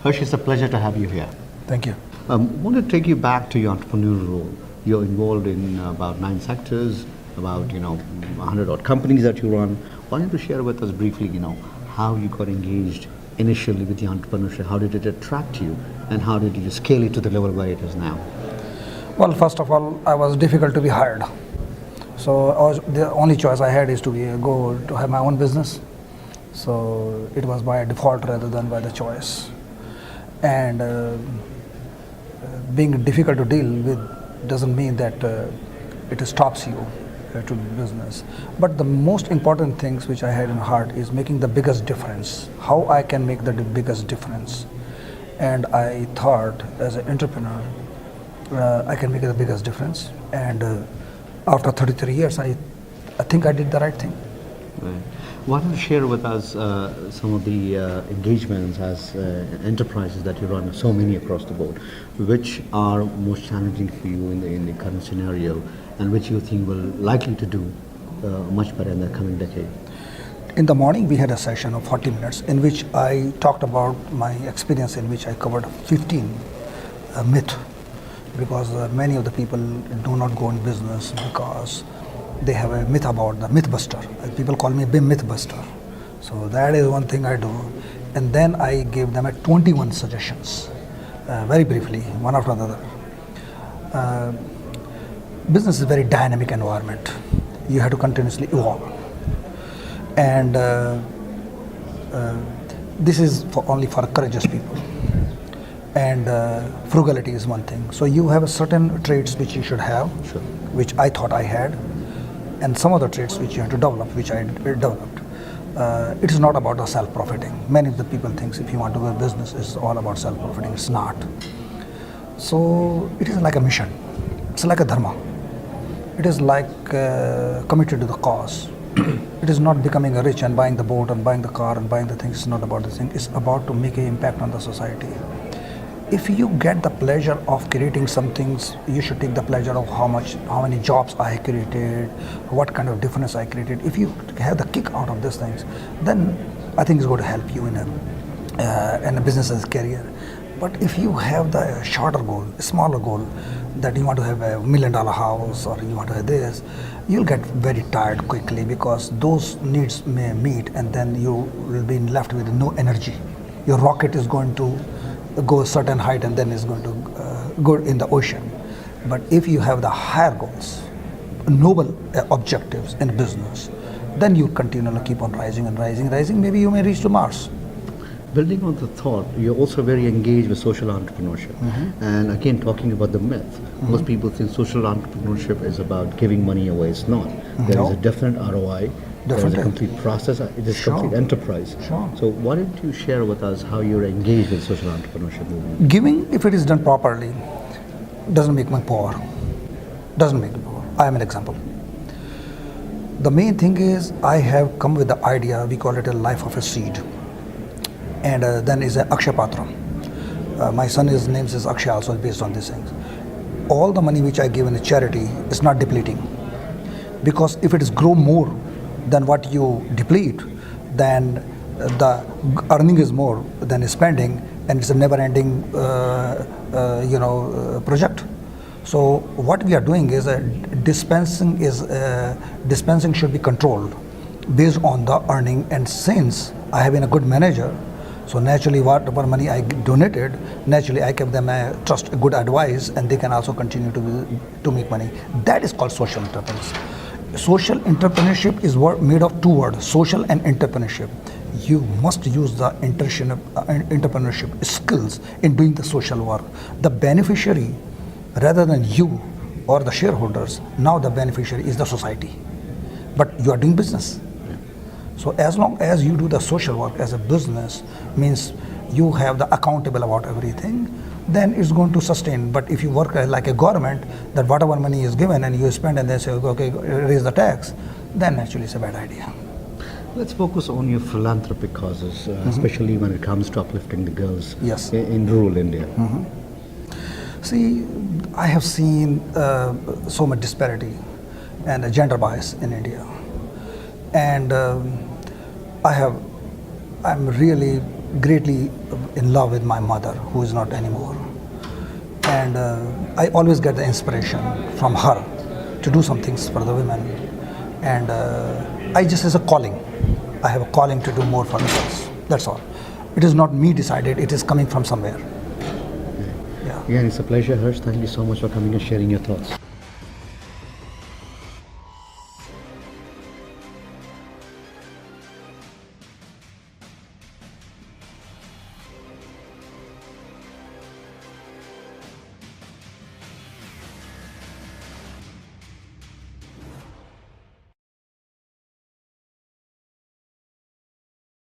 Hersh, it's a pleasure to have you here. Thank you. I want to take you back to your entrepreneurial role. You're involved in about 9 sectors, about 100 odd companies that you run. Why don't you share with us briefly, how you got engaged initially with the entrepreneurship? How did it attract you, and how did you scale it to the level where it is now? Well, first of all, I was difficult to be hired. So the only choice I had is to go to have my own business. So it was by default rather than by the choice. And being difficult to deal with doesn't mean that it stops you to do business. But the most important things which I had in heart is making the biggest difference. How I can make the biggest difference. And I thought, as an entrepreneur, I can make the biggest difference. And after 33 years, I think I did the right thing. Right. Why don't you share with us some of the engagements as enterprises that you run, so many across the board, which are most challenging for you in the current scenario, and which you think will likely to do much better in the coming decade? In the morning, we had a session of 40 minutes in which I talked about my experience, in which I covered 15 myths, because many of the people do not go in business because they have a myth about the mythbuster. People call me mythbuster. So that is one thing I do. And then I gave them 21 suggestions, very briefly, one after another. Business is a very dynamic environment. You have to continuously evolve. And this is only for courageous people. And frugality is one thing. So you have certain traits which you should have, Sure. which I thought I had, and some other traits which you have to develop, which I developed. It is not about the self-profiting. Many of the people think if you want to do a business, it's all about self-profiting. It's not. So it is like a mission. It's like a dharma. It is like committed to the cause. It is not becoming rich and buying the boat and buying the car and buying the things. It's not about the thing. It's about to make an impact on the society. If you get the pleasure of creating some things, you should take the pleasure of how many jobs I created, what kind of difference I created. If you have the kick out of these things, then I think it's going to help you in a business as a career. But if you have the shorter goal, a smaller goal, that you want to have $1 million house or you want to have this, you'll get very tired quickly because those needs may meet, and then you will be left with no energy. Your rocket is going to go a certain height and then is going to go in the ocean. But if you have the higher goals, noble objectives in business, then you continually keep on rising and rising. Maybe you may reach to Mars. Building on the thought, you're also very engaged with social entrepreneurship. Mm-hmm. And again, talking about the myth, Mm-hmm. most people think social entrepreneurship is about giving money away. It's not. There is a definite ROI. There is a complete process. It is Sure. complete enterprise. Sure. So why don't you share with us how you're engaged with social entrepreneurship movement? Giving, if it is done properly, doesn't make me poor. Doesn't make me poor. I am an example. The main thing is I have come with the idea, we call it a life of a seed. And then is a Akshay Patram. My son, his name is Akshay, also based on these things. All the money which I give in the charity is not depleting. Because if it is grow more than what you deplete, then the earning is more than spending, and it's a never-ending project. So what we are doing is dispensing should be controlled based on the earning, and since I have been a good manager, so naturally whatever money I donated, naturally I give them a trust, a good advice, and they can also continue to make money. That is called social entrepreneurship. Social entrepreneurship is made of two words, social and entrepreneurship. You must use the entrepreneurship skills in doing the social work. The beneficiary, rather than you or the shareholders, now the beneficiary is the society. But you are doing business. So as long as you do the social work as a business, means you have the accountable about everything, then it's going to sustain. But if you work like a government, that whatever money is given and you spend and then say, okay, raise the tax, then actually it's a bad idea. Let's focus on your philanthropic causes, especially when it comes to uplifting the girls Yes. in rural India. See, I have seen so much disparity and gender bias in India. And I'm really greatly in love with my mother, who is not anymore. And I always get the inspiration from her to do some things for the women. And I just, as a calling, I have a calling to do more for the girls. That's all. It is not me decided, it is coming from somewhere. Yeah. Again, it's a pleasure, Hersh. Thank you so much for coming and sharing your thoughts.